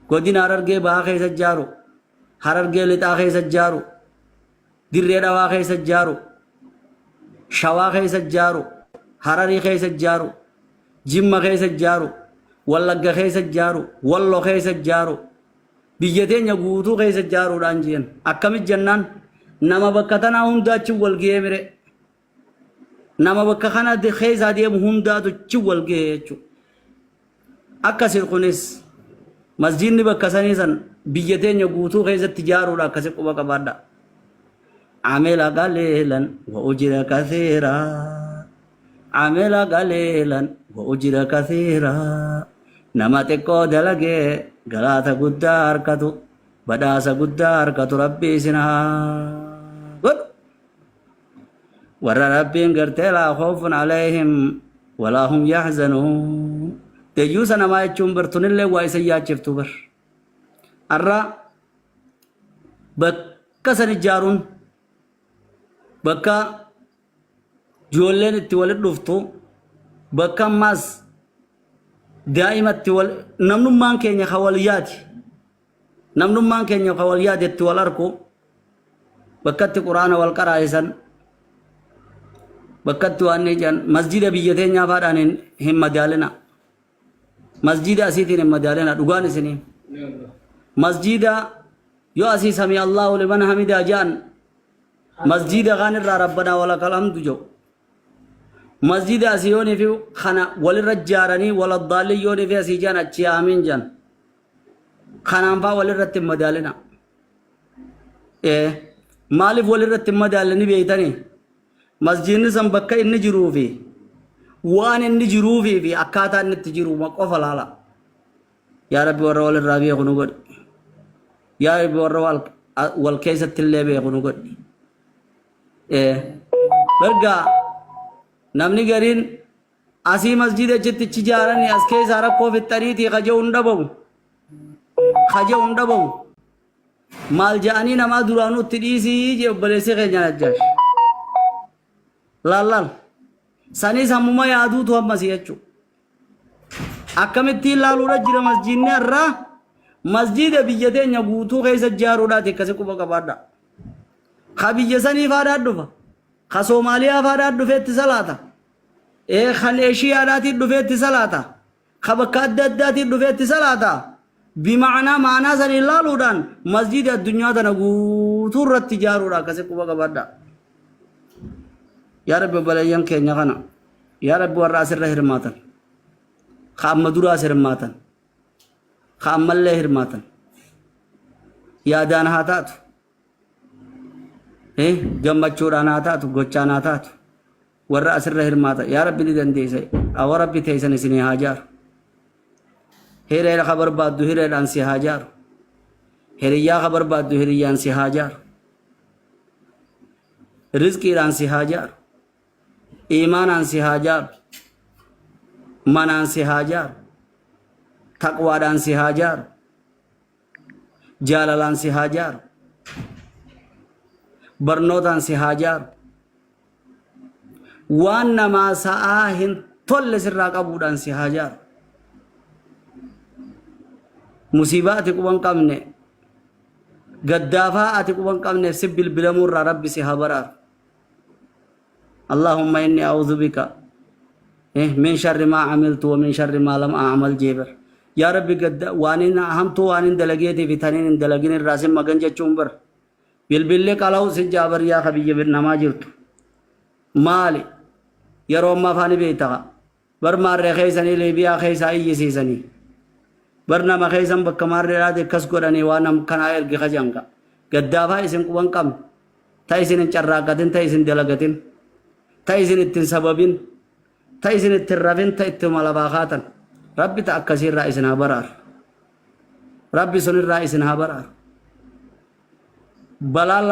godina Harargee bahaa keessa ijaaru Harargee lixaa keessa ijaaru dirree dhawaa keessa ijaaru shawaa keessa ijaaru Hararii keessa ijaaru Jimma keessa ijaaru Wallagga keessa ijaaru Wallo keessa ijaaru biyya teenya guutuu keessa ijaaruudhaan jiran akkamit jennaan nama bakka tanaa hundaachi wal ga'ee mire nama bakka kana keessa deemu hundaatu chi wal ga'ee jechuudha akkasii kunis masjidni bakka sanii san biyya teenya guutuu keessatti ijaaruudha akkasii quba qabaadha amela qaliilan wa ujira kathiira amela qaliilan wa ujira kathiira nama xiqqoo dalagee galaata guddaa harkatu badhaasa guddaa harkatu rabbi isin haa godhu warra rabbiin gartee laa khoofun alayhim walaa hum yaxzanuun deeyyuusa namaa jechuun bartunillee waa isa yaachiftu bar arra bakka san ijaaruun bakka ijoolleen itti walit dhuftu bakka ammaas daa'imatti wal namnummaan keenya khawaliyaati namnummaan keenya khawaliyaati itti wal arku bakkatti quraana wal qaraa'isan bakkatti waan ijaan masjida biyya teenyaa faadhaan hin madaalina masjida asiitiin hin madaalina dhugaan isinii masjida yoo asii samii Allahu liman hamidaa jaan masjida kan irraa rabbanaa walakal hamdu jedhu مسجد أسيوني في خنا وللرجارني ولا الضاليوني في أسيجان أشياء جان خنا أنفا وللرتب مدالنا إيه مالف وللرتب مدالني بيتاني مسجد نسم بكا إني جروفي وان إني جروفي في أكاتا إني تجرو مقفل على يا ربي ورا وللرابي يخنوغد يا ربي ورا والكيسة الليبي يخنوغد إيه برقا namni gariin asii masjida jettichi jaarani as keessa rakkoo fittariiti kaje hundabamu maal ja'anii namaa duraanuu itti dhiisii je obboleessi keenya najjaash laal sanis hammuma yaaduutu hammasii jechuu akkamittiin laaluudha jira masjidni irraa masjida biyya teenya guutuu keessa ijaaruudhaati akkasi quba qabaadha ka biyya sanii faadhaa dhufa ka Soomaaliyaa faadhaa dhufeetti salaata kan Eeshiyaadhaati dhufeetti salaata ka bakka adda addaati dhufeetti salaata bimaanaa maanaa san ilaaluudhaan masjida addunyaa tana guutuu irratti ijaaruudha akkasi quba qabaadha yaa rabbi obboleeyyan keenya kana yaa rabbi warra asirra hirmaatan ka amma dura as hirmaatan ka ammallee hirmaatan yaadaan haa taatu gammachuudhaan haa taatu gochaan haa taatu warra asirra hirmaata yaa rabbi ni dandeessa awa rabbi teessan isinii haa jaaru hiriyaa ka barbaaddu hiriyaadhaan si haa jaaru hiriyyaa ka barbaaddu hiriyyaan si haa jaaru rizqiidhaan si haa jaaru iimaanaan si haa jaaru manaan si haa jaaru taqwaadhaan si haa jaaru jaalalaan si haa jaaru barnootaan si haa jaaru waan namaa sa'aa hin tolle sirraa qabuudhaan si haa jaaru musiibaa ati quban qabne gaddaafaa ati quban qabne si bilbilamuurraa rabbi si haa baraaru allahumma inni a'udhu bika min sharri maa camiltu wa min sharri maa lam a'mal jeebar yaa rabbi waanin hamtuu waanin dalageetii fi taniin hin dalagin irraa sin magan jechuun bar bilbillee qala'u si jaabar yaa kabiyya namaa jirtu maali yeroo ammaa faani beeytaqa bar maarree keeysanii liibiyaa keeysaa iyyisiisanii bar nama keeysan bakka maarreedhaati akkas godhanii waan nam kanaa ergi kajanqa gaddaafaa isin quban qabne ta isin hin carraaqatin ta isin dalagatin ta isin ittin sababin ta isin ittin rafin ta itti malabaa kaatan rabbi ta akkasiirraa isin haa baraaru rabbi sunirraa isin haa baraaru balaan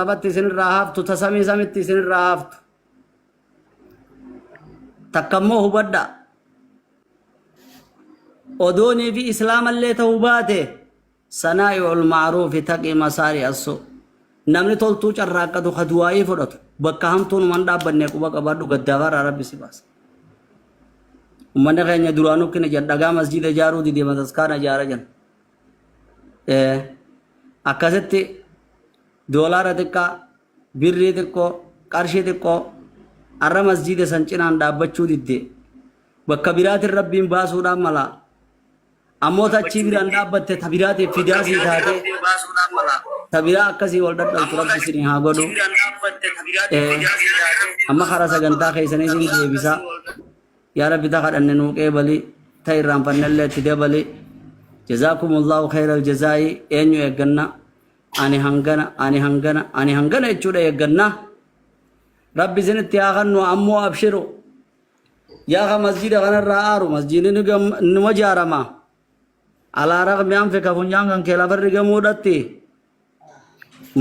lafatti isinirraa haftu ta samii samitti isinirraa haftu takkammoo hubadha odoonii fi islaamallee ta'uu baate sanaa'i'ul ma'ruufi taqii masaari assu namni toltuu carraaqqatu ka du'aayii fudhatu bakka hamtuun man dhaabbannee quba qabaadhu gaddaafaraa rabbi si baasa ummanni keenya duraanuu kina jedhagaa masjida ijaaruu didee mataskaana ijaara jan akkasitti doolaara xiqqaa birrii xiqqoo qarshii xiqqoo arra masjiida san cinaan dhaabbachuu didde bakka biraatiin rabbiin baasuudhaan mala ammoo achii biraan dhaabbatte ta biraatiif fidaasii taate ta biraa akkasii wal dhadhaltu rabbi isin haa godhu amma karaa sagantaa keessanii isin deebisaa yaa rabbi ta kadhanne nuu qeebali ta irraanfannellee itti dabali jazaakumullaahu khayral jazaa'i eenyu eegganna ani hangana jechuudha eegganna rabbi isinitti haa kennu ammoo abshiru yaa ka masjida kanarraa aaru masjidni numa jaarama alaa raqmi anfika funyaan kan kee lafarri gamuudhatti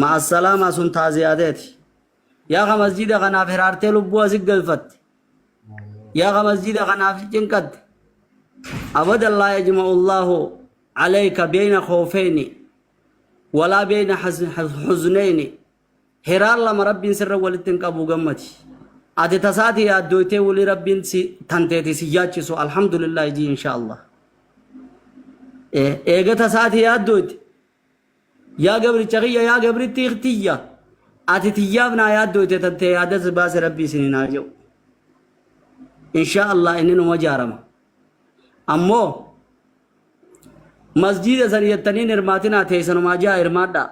ma'a salaamaa sun taaziyaateeti yaa ka masjida kanaaf hiraartee lubbuu asii galfatte yaa ka masjida kanaaf cinqatte abadan laa yajma'u allaahu alayka bayna khoofayni walaa bayna xuznayni hiraan lama rabbiin sirra walitti hin qabu gammati ati tasaati yaaddoytee wali rabbiin tanteeti si yaachisu alhamdulillah ji insha allah eega tasaati yaaddoyte yaa gabricha kiyya yaa gabritti tiyya ati tiyyaaf naa yaaddoyte tantee yaadas baase rabbii isinin haa jedhu insha allah inni numa jaarama ammoo masjida san yettaniin hirmaatinaa teessanumaa jaa hirmaadhaa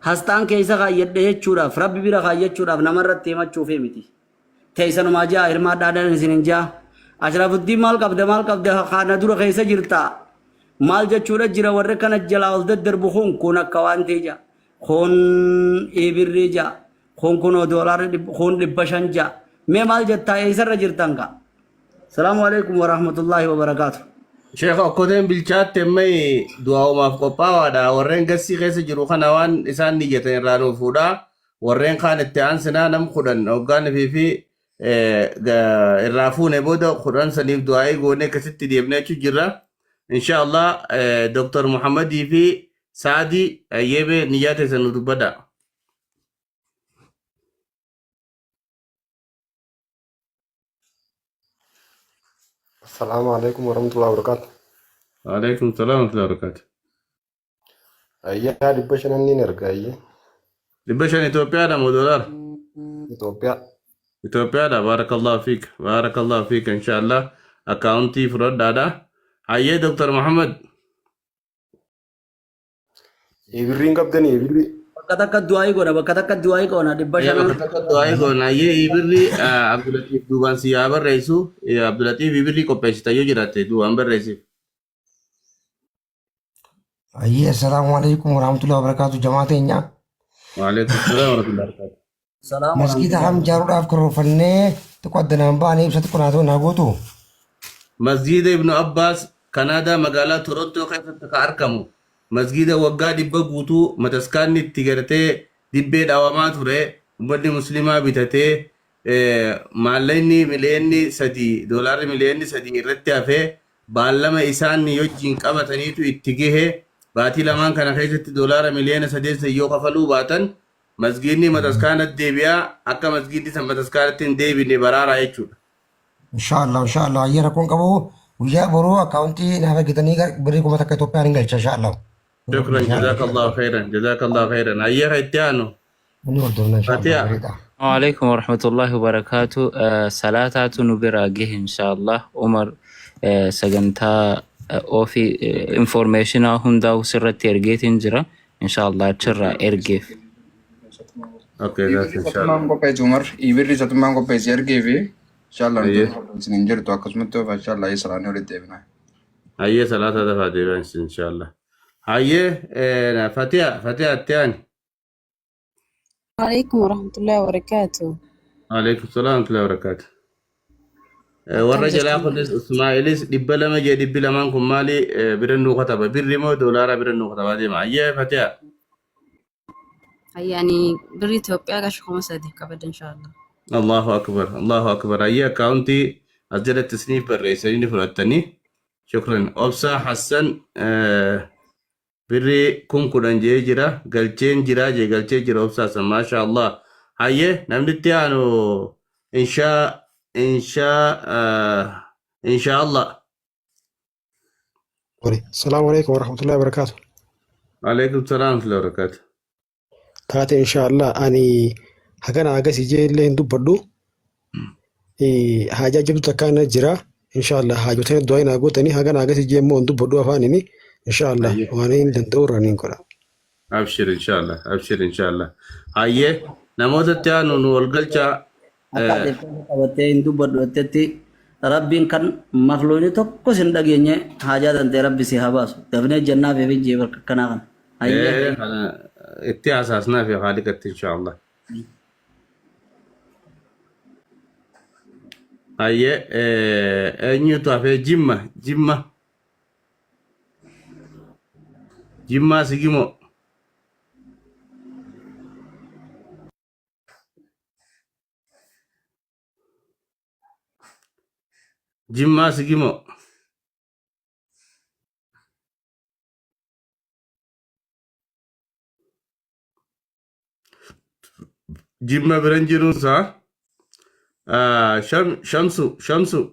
hastaan keessa kaayyadhe jechuudhaaf rabbi bira kaayyachuudhaaf namarratti himachuuf miti teessanumaa jaa hirmaadhaadhaan isinin jaa ashrafuddin maal qabde kana dura keessa jirta maal jechuudha jira warri kana jalaa ol daddarbu kun akka waan ta'e jaa kun ibirrii jaa kunoo doolaarri kun 500 jaa mee maal jettaa eessarra jirtan ka salaamu alaikum warahmatullaahi wabarakaatu Sheekh Okkoteen bilchaatte ammai du'aahumaaf qophaawaadha. Warreen gassii keessa jiru kana waan isaan niyyatan irraa nuuf fuudha. Warreen kaan itti aansinaa nam 10 hoggaanii fi irraa fuune booda 10 saniif du'aa'ii goonee akkasitti deemnee jechuu jirra. Inshaallah Dr. Muhammadii fi Saadii ayyeebee niyyaa teessan nu dubbadha. Assalamu alaikum warahmatullahi wabarakatuh. Waalaikum salaam warahmatullahi wabarakatuh. Ayyaa 500 ni erga ayye. 500 Itoophiyaadha moo doolaara? Itoophiyaa. Itoophiyaadha. Baarakallahu fiik. Baarakallahu fiik inshaallah. Akkaawuntii fudhadhaadha. Hayyee Dr. Muhammad. Ibirriin qabdanii ibirri. bakka takka du'aa'ii godha 500 Du'aa'ii goona. Hayyee ibirri Abdulatiif duubaan si yaa barreessu. Abdulatiif ibirri qopheessita yoo jiraatte duubaan barreessiif. Ayye, assalamualaikum warahmatullahi wabarakatuh. Jamaatenya. Waalaikum salaam warahmatullahi wabarakatuh. salaam Masjida ham jaruudhaaf karoorfannee xiqqoo addanaan baanee ibsatti qonaatoo naa gootu. Masjida Ibnu Abbaas Kanaadaa magaalaa Torontoo keessatti kan argamu. Masjida waggaa 100 guutuu mataskaanni itti gartee dibbee dhaawamaa ture. Uummanni musliimaa bitatee maallaqni miliyoonni 3 doolaarri miliyoonni 3 irratti hafee baallama isaan wajjin qabataniitu itti gahe. Baatii lamaan kana keessatti doolaara miliyoona 8 yoo kafaluu baatan masjidni mataskaanatti deebi'aa akka masjidni san mataskaanatti hin deebine baraaraa jechuudha. Inshaallah. Ayye rakkoon qabu guyyaa boruu akkaawuntii naaf argitanii birrii 1000 Itoophiyaan hin galcha inshaallah. Shukran jazakallahu khairan. Ayye khaytiyaanu. Inni wal durna inshaallah. السلام عليكم ورحمة الله وبركاته صلاة نبرة جه إن شاء الله عمر سجنتا أو في information هندا وسرت ترجيت إنجرا إن شاء الله تشرا إرجيف. Okay, that's inshallah. Satumaan kophee Umar ibirri satumaan kophee si ergee fi inshallah isin jirtu akkasumatti of inshallah salaanii walitti deebina. Ayye salata dafa deebi'an inshallah. Ayye Fatiha attiyaan. عليكم ورحمة الله وبركاته. Alaikum salaam warahmatullahi wabarakatuh. Warra jalaa kunis Ismaa'ilis 200 jee 200 kun maali birannuu kataba birri moo doolaara birannuu kataba deema. Ayye Fatiha. يعني بري إثيوبيا قاش 5 قبل إن شاء الله. Allahu akbar. Ayye akkaawuntii as jala tasniif barreessanii fudhattanii. Shukran. Obsa Hassan birri 10,000 jee jira galcheen jira jee galchee jira obsa Hassan maasha Allah. Ayye namni itti aanu insha Allah. Assalamu alaikum warahmatullahi wabarakatuh. عليكم السلام ورحمة الله وبركاته. taate inshaallah ani hagana agas ijeellee hin dubbadhu haajaa jabdu takkaana jira inshaallah haajotanii du'aa hin gootanii hagana agas ijee immoo hin dubbadhu afaanini inshaallah أيه. waan hin danda'u irraa niin godha. أبشر إن شاء الله، أبشر إن شاء الله. هاي نموذج تانو والقلشة. Akka qabattee hin dubbadhu jettetti rabbiin kan makluuni tokko sin dhageenye haajaa tantee rabbi si haa baasu. Dafnee jannaa fi bijjee bakka akkanaa kana. Hayyee. إيه أنا إتي أساسنا في خالقة إن شاء الله. هاي نيوتو في جمة سيجمو. جمة سيجمو. جمة برنجروسا. شمسو.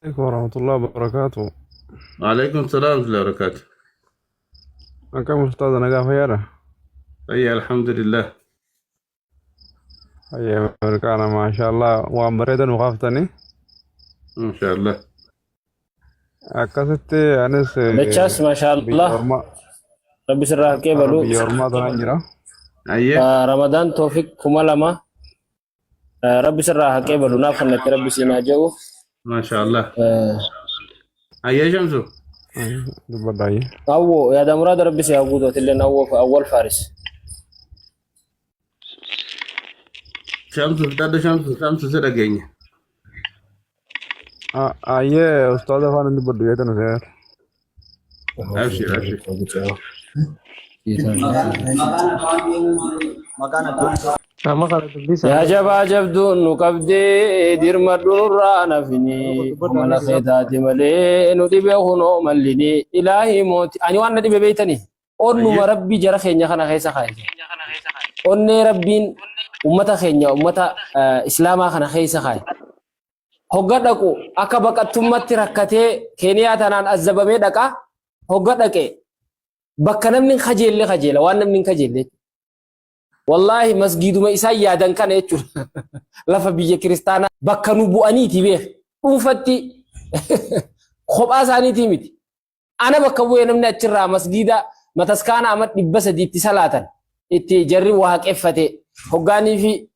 عليكم ورحمة الله وبركاته. وعليكم السلام ورحمة الله وبركاته. أكم أستاذ نجاح يارا. أي الحمد لله. أي أمريكانا ما شاء الله وأمريكا وقفتني. ما شاء الله. أكست أنس. دچاس ما شاء الله ربي سرها كيبلو بيورما تنجرا. أيه. رمضان توفيق كمالما ربي سرها كيبلو نافنة ربي سيناجو ما شاء الله. أيه شمسو. دبداي. أو يا دا مراد ربي سيعبودو تلين أول فارس. شمسو سرقيني. أيه أستاذ فان دبدو يتنو سير. أبشر. يا جبا جبدو نكبدي دير مدون رانا فيني ملا خيتاتي ملي ندي بيخونو مليني إلهي موت أني وانا دي ببيتني أنو ربي جرى خينيا خنا خيسا خايس أني ربين أمتا خينيا أمتا إسلاما خنا خيسا خايس هقدكو أكبك أتمت ركتي كينيا تنان الزبامي دكا هقدك بكنا من خجيل وانا من خجيل والله مسجد ما إساء يادن كان يتشور لفا بيجي كريستانا بكنو بواني تبيه وفتي خب آساني تيمتي أنا بكبوية نمنا اتشرا مسجد ما تسكانا عمد نبس دي اتصالاتا اتي جري وحاك افتي حقاني في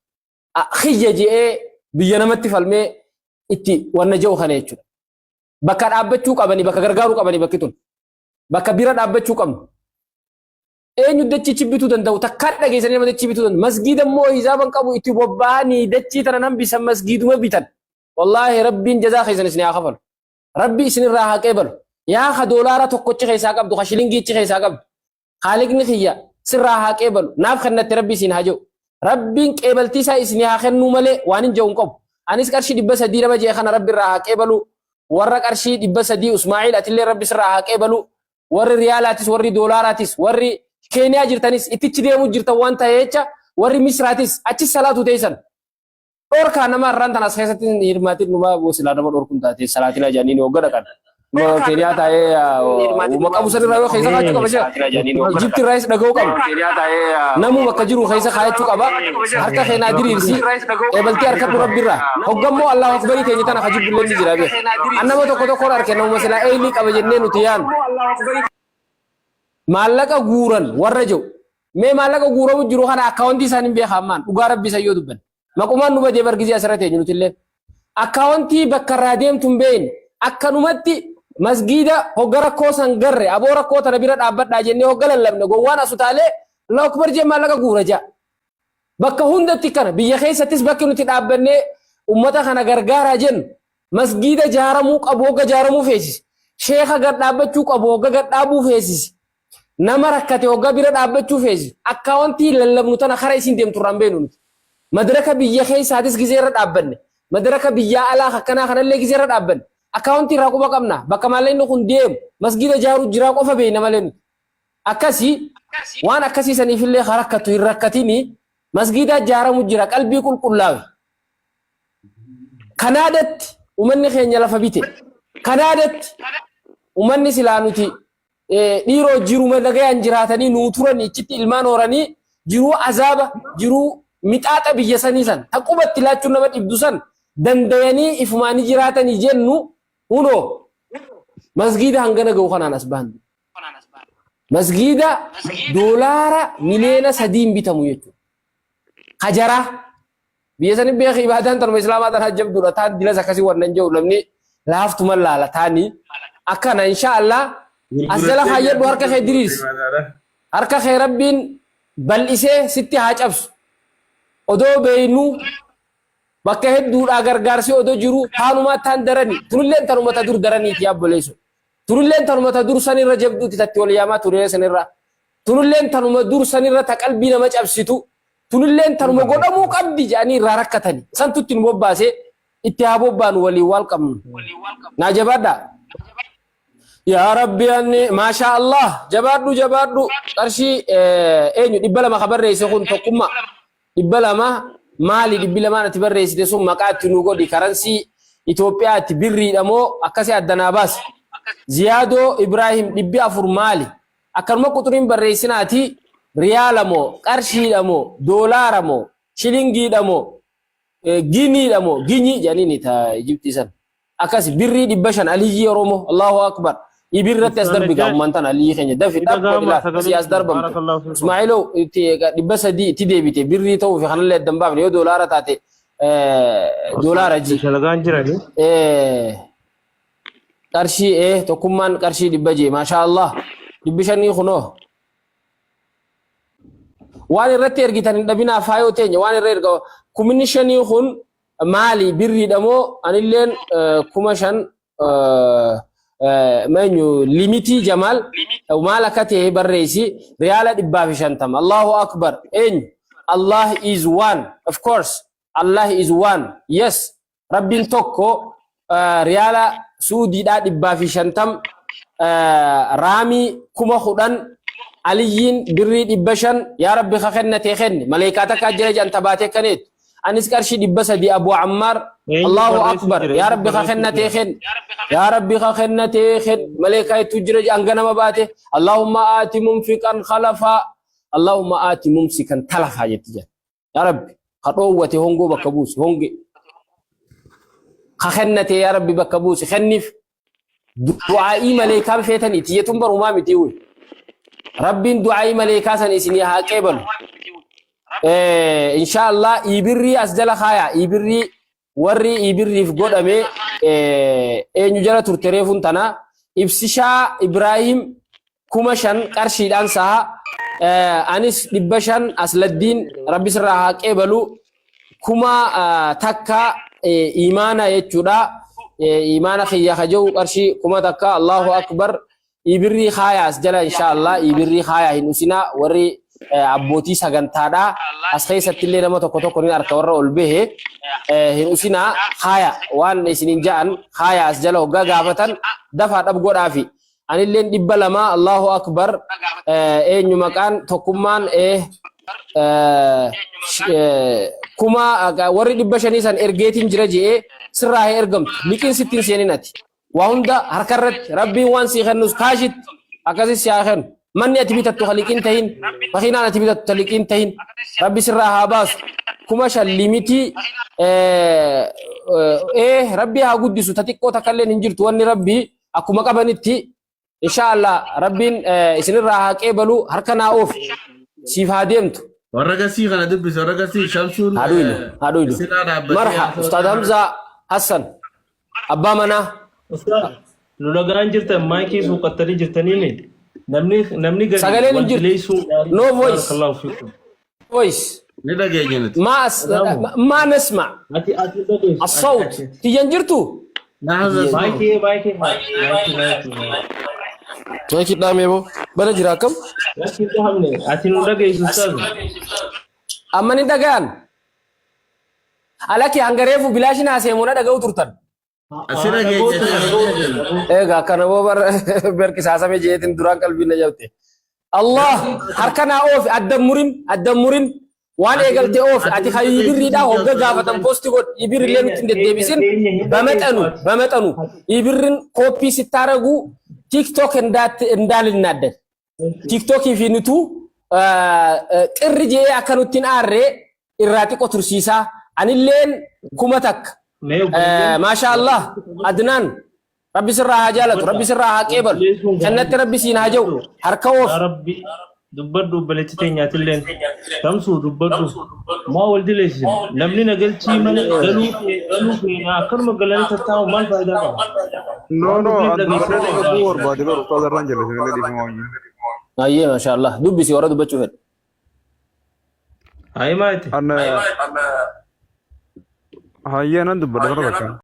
خيجي بيجي نمت فالمي اتي وانا جو خاني يتشور بكا رابطوك أبني بكا غرغاروك أبني بكتون بكا بيرا رابطوك أبني eenyu dachii cibbituu danda'u takkaan dhageessanii nama dachii bituu danda'u masgiida immoo hizaaban qabu itti bobba'anii dachii tana nan bisan masgiiduma bitan wallaahi rabbiin jazaa keessan isin haa kafalu rabbi isinirraa haa qeebalu yaa ka doolaara tokkochi keessaa qabdu ka shilingiichi keessaa qabdu haaliqni kiyya sirraa haa qeebalu naaf kennatti rabbi isin haa jiru rabbiin qeebaltii isaa isin haa kennuu malee waan hin jiru hin qabu anis qarshii 300 nama jee kana rabbi irraa haa qeebalu warra qarshii 300 Usmaa'iil atillee rabbi sirraa haa qeebalu warri riyaalaatis warri doolaaraatis warri Kenya jirtanis itichi deemu jirtan waan ta'eecha warri Misraatis achi salaatu teessan dhorkaa nama irraan tanas keessatti hirmaatiin numa boosila nama dhorkuun taate salaatina jaaniin hoggada kan Kenya ta'ee maqabu sirraa yoo keessa kaachuu qaba shee Egypt rice dhaga'uu qaba namu bakka jiru keessa kaachuu qaba harka keenyaa diriirsi eebaltii harka rabbiirraa hoggammoo Allahu akbarii keenya tana hajibullee ni jira bee annama tokko tokko harkee nama sila eelii qaba jennee nuti yaanu maallaqa guuran warra jiru mee maallaqa guuramu jiru kana akkaawuntii isaanii beekamaan dhugaa rabbi sayyoo dubban maqumaan nu badee bargizii asirratti eenyu nuti illee akkaawuntii bakka irraa deemtuun beeyin akkanumatti masgiida hogga rakkoo san garre aboo rakkoo tana bira dhaabbadhaa jennee hogga lallabne gowwaan asutaalee Allahu akbar jee maallaqa guura jaa bakka hundatti kana biyya keessattis bakki nuti dhaabbannee ummata kana gargaaraa jennu masgiida jaaramuu qabu hogga jaaramuu feesisi sheeka gad dhaabbachuu qabu hogga gad dhaabuu feesisi nama rakkate hogga bira dhaabbachuu feesi akkaawuntii lallabnu tana kara isin deemtu irraan beenu nuti madraka biyya keessaatis gizee irra dhaabbanne madraka biyya alaa akkanaa kanallee gizee irra dhaabbanne akkaawuntii irraa quba qabna bakka maallaqni kun deemu masgiida jaaruu jiraa qofa beeyna malee nuti akkasii waan akkasii saniifillee harakkatu hin rakkatini masgiida jaaramu jira qalbii qulqullaawe kanaadatti umanni keenya lafa bite kanaadatti umanni silaa nuti dhiiroo jiruma nagayaan jiraatanii nuu turan ichitti ilmaan horanii jiruu azaaba jiruu mixaaxa biyya sanii san taqubatti laachuun nama dhibdu san dandayanii ifumaanii jiraatanii jennu hunoo masgiida hangana ga'u kanaan as bahan masgiida doolaara miliyoona 3 bitamu jechuudha hajara biyya sanii beeki ibaadaan tanuma islaamaa tan hajjabduudha taan dilas akkasii wannan jedhu namni laaftuma laala taanii akkana inshaallah asjala fayyadu harka kee diriirsi harka kee rabbiin bal'isee sitti haa cabsu odoo beeynu bakka hedduudhaa gargaarsi odoo jiru taanumaa taan darani tunilleen tanuma ta dur daraniiti yaabboleessu tunilleen tanuma ta dur sanirra jabduuti tatti wal yaamaa turee sanirra tunilleen tanuma dur sanirra ta qalbii nama cabsitu tunilleen tanuma godhamuu qabdi jedhanii irraa rakkatani santutti nu bobbaasee itti haa bobbaanu waliin wal qabnu naa jabaadhaa يا ربي أني ما شاء الله جبادو قرشي إني دبلا ما خبر رئيس يكون تقوم دبلا ما مالي دبلا ما نتبر رئيس تسوم مقات نوجو دي كرنسي إثيوبيا تبري دمو أكاسي أدنى باس زيادو إبراهيم دبي أفور مالي أكرم كترين برئيسنا أتي ريال مو قرشي دمو دولار مو شيلينجي دمو جيني دمو جيني جاني تا إجيبتي سن أكاسي بري دبشان علي رومو الله أكبر يبرت أصدر بقى مانتنا اللي خنجة ده في الدب سي أصدر بام إسماعيلو بس دي تدي بيتي بري تو في خلال الدمبام يو دولار تاتي دولار جي كرشي تو كمان كرشي دبجي ما شاء الله دبشاني خنو وان الرتير جيتان دبنا فايو تاني وان الرتير كومينيشني خن مالي بري دمو أنيلين كوماشان منو ليميتي جمال ومالا كته بريسي ريالا دبافي شانتم الله أكبر إن الله is one of course Allah is one yes ربين توكو ريالا سودي دا دبافي شانتم رامي كما خدان عليين بري دبشان يا ربي خخنا تخن ملائكاتك أجرج أنت باتك كنت أنس كرشي دبس دي أبو عمار الله أكبر يا ربي خخنا تخن يا ربي خخنا تخن ملائكة تجرج أنغنا مباته اللهم آتي ممسكا خلفا اللهم آتي ممسكا تلفا يتجا يا ربي خطوة هونغو بكبوس هونغي خخنا يا ربي بكبوس خنف دعائي ملائكة فيتن إتيتم برمامي تيوي ربي دعائي ملائكة سنسنيها كيبل إن شاء الله يبري أسجل خايا يبري وري يبري في قد أمي نجارة ترتريفون تنا إبسشا إبراهيم كومشان كرشيد أنسها أنس لبشان أصل الدين ربي سرها كيبلو كما تكا إيمانا يتشودا إيمانا خيا خجو كرشي كما تكا الله أكبر يبري خايا أسجل إن شاء الله يبري خايا هنوسنا وري abbootii sagantaadhaa as keessatti illee nama tokko tokko ni arka warra ol bahe hin usina haya waan isinin ja'an haya as jala hoggaa gaafatan dafaa dhab godhaafi anilleen 200 Allahu akbar eenyu maqaan tokkummaan kuma warri 500 san ergeetiin jira je'ee sirraa ergamtu liqiin sittiin seeninati waa hunda harkarratti rabbiin waan sii kennus kaashit akkasii siyaa kennu من يتبيت التخليقين تهين فخينا نتبيت التخليقين تهين ربي سرها باس كماش الليميتي ربي هاقود ديسو تتكو تكالي ننجرت واني ربي أكو مقابنتي إن شاء الله ربي سنرها كيبلو هركنا أوف سيف هاديمتو ورقسي خنا دبس ورقسي شمسون هادويلو مرحبا أستاذ حمزة حسن أبا منا أستاذ لولاغان جرتا مايكي سوق التري جرتانيني نمني سجلين نجرت no voice voice ما نسمع الصوت تيجنجرتو مايكي دام يبو بلا جراكم أما ندقان alaki hangareefu bilaashina haseemuna dhaga'u turtan asira geejje eega kana bobar berkisaasame jeetin duraan qalbii na jabte Allah harkana oof addamurin waan eegalte oof ati ibirriidha hogga gaafatan posti god ibirri leen itti deebisin bamatanu ibirrin koppii sittaaragu ቲክቶክ እንዳልናደድ ቲክቶክ ፊንቱ ቅርጄ አከኑትን አሬ ኢራጢቆ ቱርሲሳ አንሌን ኩመተክ ማሻአላህ አድናን ربي سرها جالت ربي سرها كيبل جنة ربي سينا جو حركوف يا ربي دبردو بلتتين ياتلين تمسو دبردو ما ولدي ليش نمني نقل شيء من قالوا فينا كرم قالوا تتاو ما الفائدة نو أدور بعد كده أستاذ الرانجل اللي دي مواني أيه ما شاء الله دبي سي ورا دبي تشوفه هاي مايت أنا هاي أنا دبر